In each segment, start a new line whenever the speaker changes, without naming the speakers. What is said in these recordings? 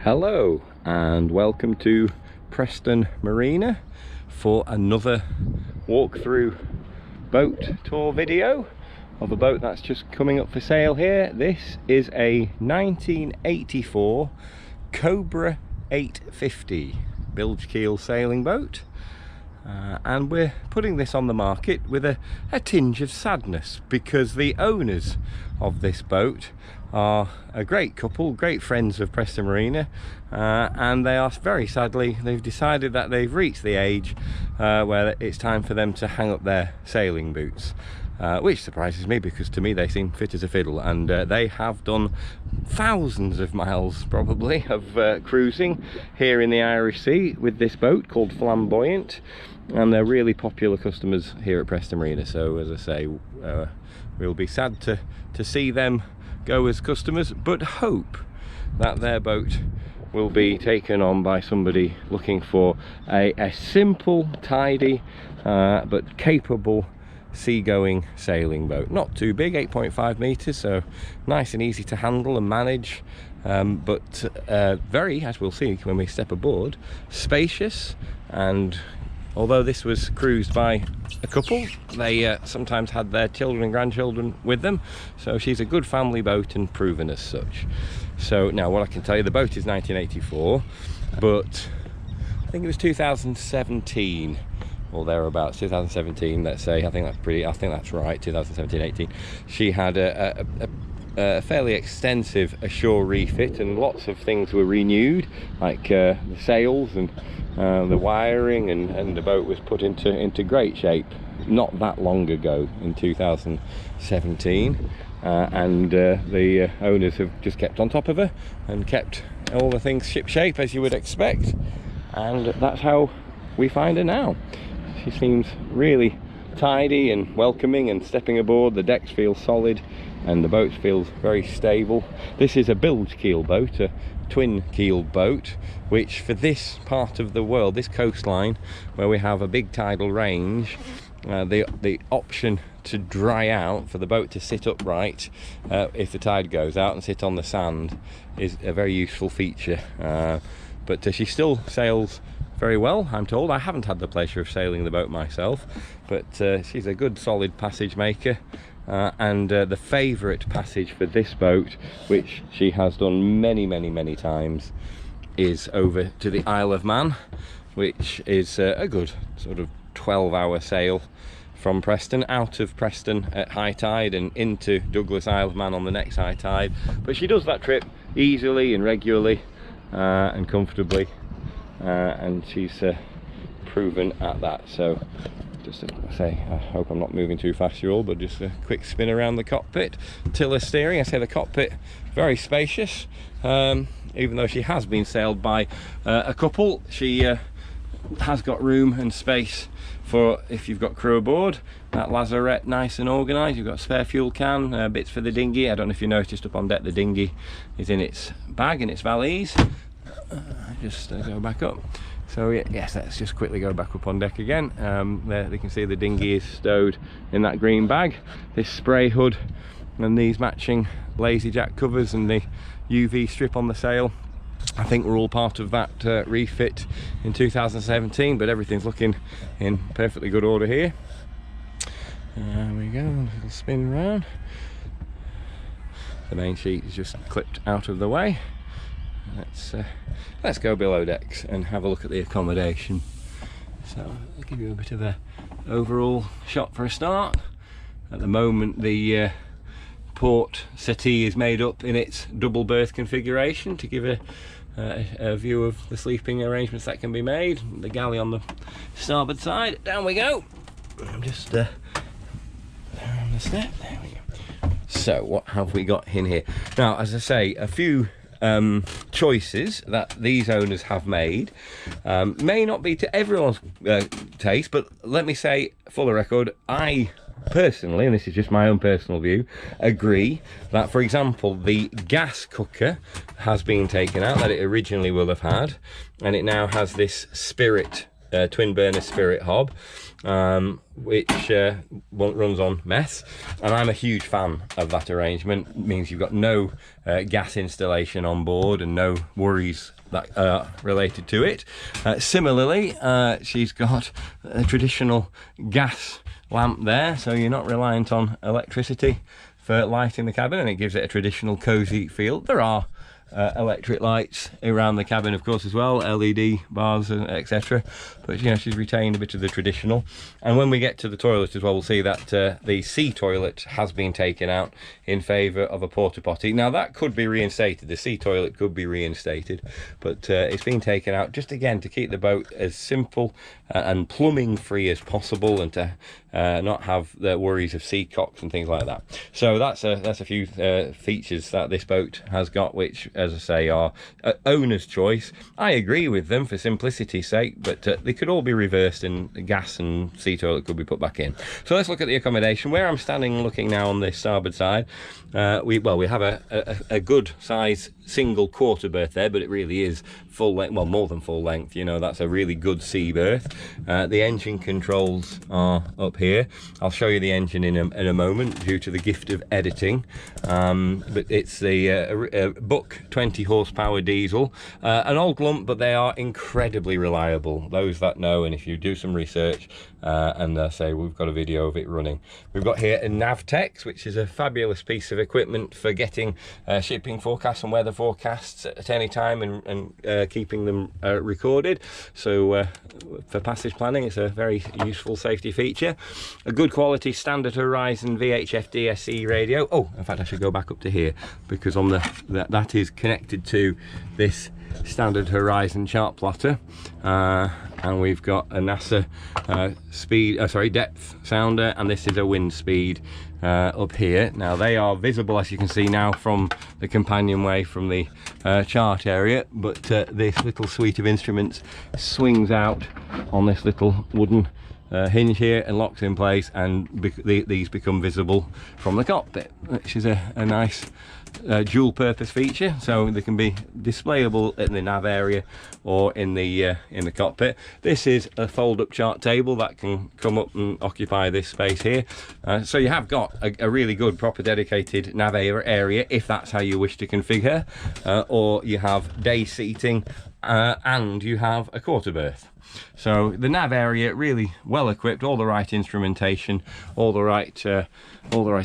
Hello and welcome to Preston Marina for another walkthrough boat tour video of a boat that's just coming up for sale here. This is a 1984 Cobra 850 bilge keel sailing boat, and we're putting this on the market with a tinge of sadness because the owners of this boat are a great couple, great friends of Preston Marina, and they are very sadly, they've decided that they've reached the age where it's time for them to hang up their sailing boots, which surprises me because to me they seem fit as a fiddle, and they have done thousands of miles probably of cruising here in the Irish Sea with this boat called Flamboyant, and they're really popular customers here at Preston Marina. So as I say, we'll be sad to see them go as customers, but hope that their boat will be taken on by somebody looking for a simple, tidy but capable seagoing sailing boat. Not too big, 8.5 meters, so nice and easy to handle and manage, but very, as we'll see when we step aboard, spacious. And although this was cruised by a couple, they sometimes had their children and grandchildren with them, so she's a good family boat and proven as such. So now what I can tell you, the boat is 1984, but I think it was 2017 or thereabouts, 2017, let's say. I think that's right, 2017-18. She had a fairly extensive ashore refit, and lots of things were renewed, like the sails and the wiring, and the boat was put into great shape not that long ago in 2017, and the owners have just kept on top of her and kept all the things ship shape as you would expect, and that's how we find her now. She seems really tidy and welcoming, and stepping aboard, the decks feel solid and the boat feels very stable. This is a bilge keel boat, a twin keel boat, which for this part of the world, this coastline where we have a big tidal range, the option to dry out, for the boat to sit upright if the tide goes out and sit on the sand, is a very useful feature. But she still sails very well, I'm told. I haven't had the pleasure of sailing the boat myself, but she's a good solid passage maker. And the favourite passage for this boat, which she has done many times, is over to the Isle of Man, which is a good sort of 12-hour sail from Preston, out of Preston at high tide and into Douglas, Isle of Man on the next high tide. But she does that trip easily and regularly and comfortably, and she's proven at that. So just to say, I hope I'm not moving too fast, you all, but just a quick spin around the cockpit. Tiller steering. I say the cockpit very spacious, even though she has been sailed by a couple. She has got room and space for if you've got crew aboard. That lazarette nice and organised. You've got a spare fuel can, bits for the dinghy. I don't know if you noticed up on deck, the dinghy is in its bag, in its valise. Just go back up. So yes, let's just quickly go back up on deck again. There you can see the dinghy is stowed in that green bag. This spray hood and these matching lazy jack covers and the UV strip on the sail, I think we're all part of that refit in 2017, but everything's looking in perfectly good order here. There we go, a little spin round. The main sheet is just clipped out of the way. Let's go below decks and have a look at the accommodation. So I'll give you a bit of a overall shot for a start. At the moment, the port settee is made up in its double berth configuration to give a view of the sleeping arrangements that can be made. The galley on the starboard side. Down we go. I'm just there on the step. There we go. So what have we got in here? Now, as I say, a few choices that these owners have made may not be to everyone's taste, but let me say for the record, I personally, and this is just my own personal view, agree that, for example, the gas cooker has been taken out that it originally will have had, and it now has this spirit twin burner spirit hob, which runs on meth, and I'm a huge fan of that arrangement. It means you've got no gas installation on board and no worries that are related to it. Similarly, she's got a traditional gas lamp there, so you're not reliant on electricity for lighting the cabin, and it gives it a traditional cozy feel. There are electric lights around the cabin, of course, as well, LED bars, etc. But you know, she's retained a bit of the traditional. And when we get to the toilet as well, we'll see that the sea toilet has been taken out in favour of a porta potty. Now that could be reinstated, the sea toilet could be reinstated, but it's been taken out just again to keep the boat as simple and plumbing free as possible, and to not have the worries of sea cocks and things like that. So that's a few features that this boat has got, which, as I say, are owner's choice. I agree with them for simplicity's sake, but they could all be reversed and the gas and sea toilet could be put back in. So let's look at the accommodation. Where I'm standing looking now on this starboard side, we have a good size single quarter berth there, but it really is full length, well, more than full length. You know, that's a really good sea berth. The engine controls are up here. I'll show you the engine in a moment due to the gift of editing, but it's the Buck 20 horsepower diesel, an old lump, but they are incredibly reliable, those that know. And if you do some research, and say we've got a video of it running. We've got here a Navtex, which is a fabulous piece of equipment for getting shipping forecasts and weather forecasts at any time, and keeping them recorded. So for passage planning, it's a very useful safety feature. A good quality standard Horizon VHF DSE radio. Oh, in fact, I should go back up to here, because on that is connected to this standard Horizon chart plotter, and we've got a NASA depth sounder, and this is a wind speed up here. Now they are visible, as you can see now, from the companionway from the chart area, but this little suite of instruments swings out on this little wooden hinge here and locks in place, and these become visible from the cockpit, which is a nice dual purpose feature. So they can be displayable in the nav area or in the cockpit. This is a fold-up chart table that can come up and occupy this space here. So you have got a really good proper dedicated nav area if that's how you wish to configure, or you have day seating, and you have a quarter berth. So the nav area really well equipped, all the right instrumentation, all the right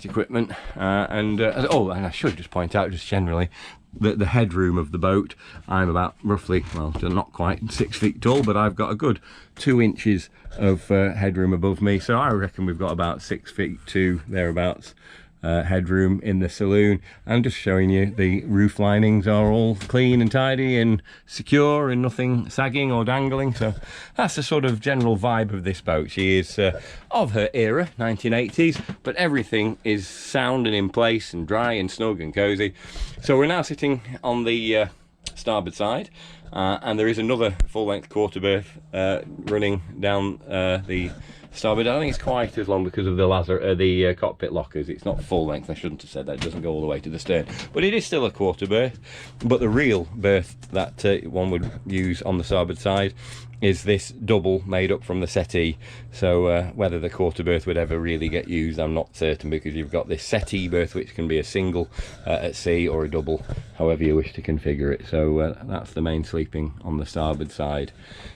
equipment, and I should just point out, just generally, the headroom of the boat. I'm about roughly, well, not quite 6 feet tall, but I've got a good 2 inches of headroom above me. So I reckon we've got about 6 feet to thereabouts headroom in the saloon. I'm just showing you the roof linings are all clean and tidy and secure, and nothing sagging or dangling. So that's the sort of general vibe of this boat. She is of her era, 1980s, but everything is sound and in place and dry and snug and cozy. So we're now sitting on the starboard side, and there is another full-length quarter berth running down the starboard. I don't think it's quite as long because of the cockpit lockers. It's not full length, I shouldn't have said that. It doesn't go all the way to the stern, but it is still a quarter berth. But the real berth that one would use on the starboard side is this double made up from the settee. So whether the quarter berth would ever really get used, I'm not certain, because you've got this settee berth, which can be a single at sea or a double, however you wish to configure it. So that's the main sleeping on the starboard side.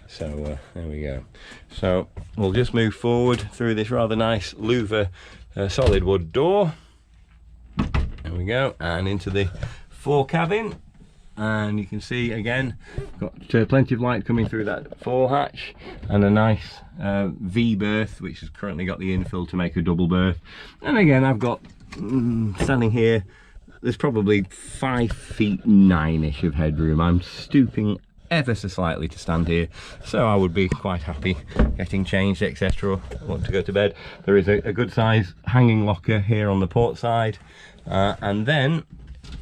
So there we go. So we'll just move forward through this rather nice louver solid wood door. There we go, and into the fore cabin. And you can see again, got plenty of light coming through that fore hatch, and a nice V berth, which has currently got the infill to make a double berth. And again, I've got standing here, there's probably 5 feet 9-ish of headroom. I'm stooping ever so slightly to stand here, so I would be quite happy getting changed, etc., or want to go to bed. There is a good size hanging locker here on the port side, and then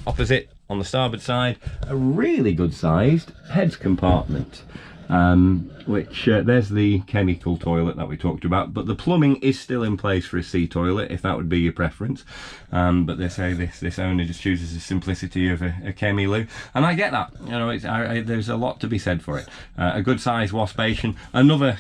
opposite on the starboard side, a really good sized heads compartment. which there's the chemical toilet that we talked about, but the plumbing is still in place for a sea toilet if that would be your preference. But they say this owner just chooses the simplicity of a chemi loo, and I get that. You know, there's a lot to be said for it. A good sized wash basin. Another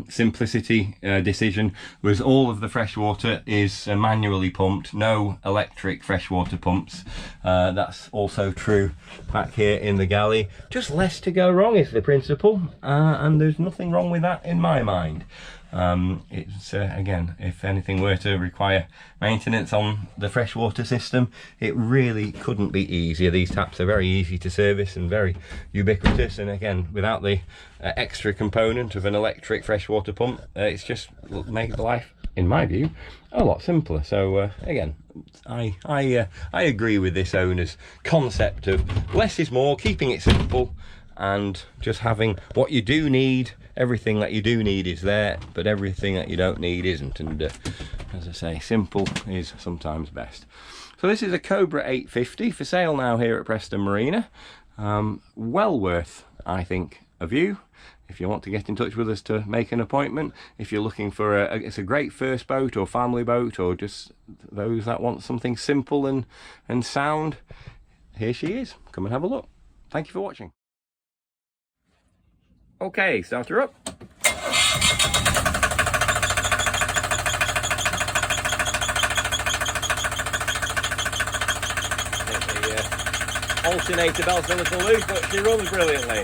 simplicity decision was all of the fresh water is manually pumped, no electric freshwater pumps. That's also true back here in the galley. Just less to go wrong is the principle, and there's nothing wrong with that in my mind. It's again, if anything were to require maintenance on the freshwater system, it really couldn't be easier. These taps are very easy to service and very ubiquitous, and again, without the extra component of an electric freshwater pump, it's just made life, in my view, a lot simpler. So again, I agree with this owner's concept of less is more, keeping it simple, and just having what you do need. Everything that you do need is there, but everything that you don't need isn't. And as I say, simple is sometimes best. So this is a Cobra 850 for sale now here at Preston Marina. Well worth, I think, a view. If you want to get in touch with us to make an appointment, if you're looking for it's a great first boat or family boat, or just those that want something simple and sound, here she is. Come and have a look. Thank you for watching. Okay, start her up. The alternator belt's a little loose, but she runs brilliantly.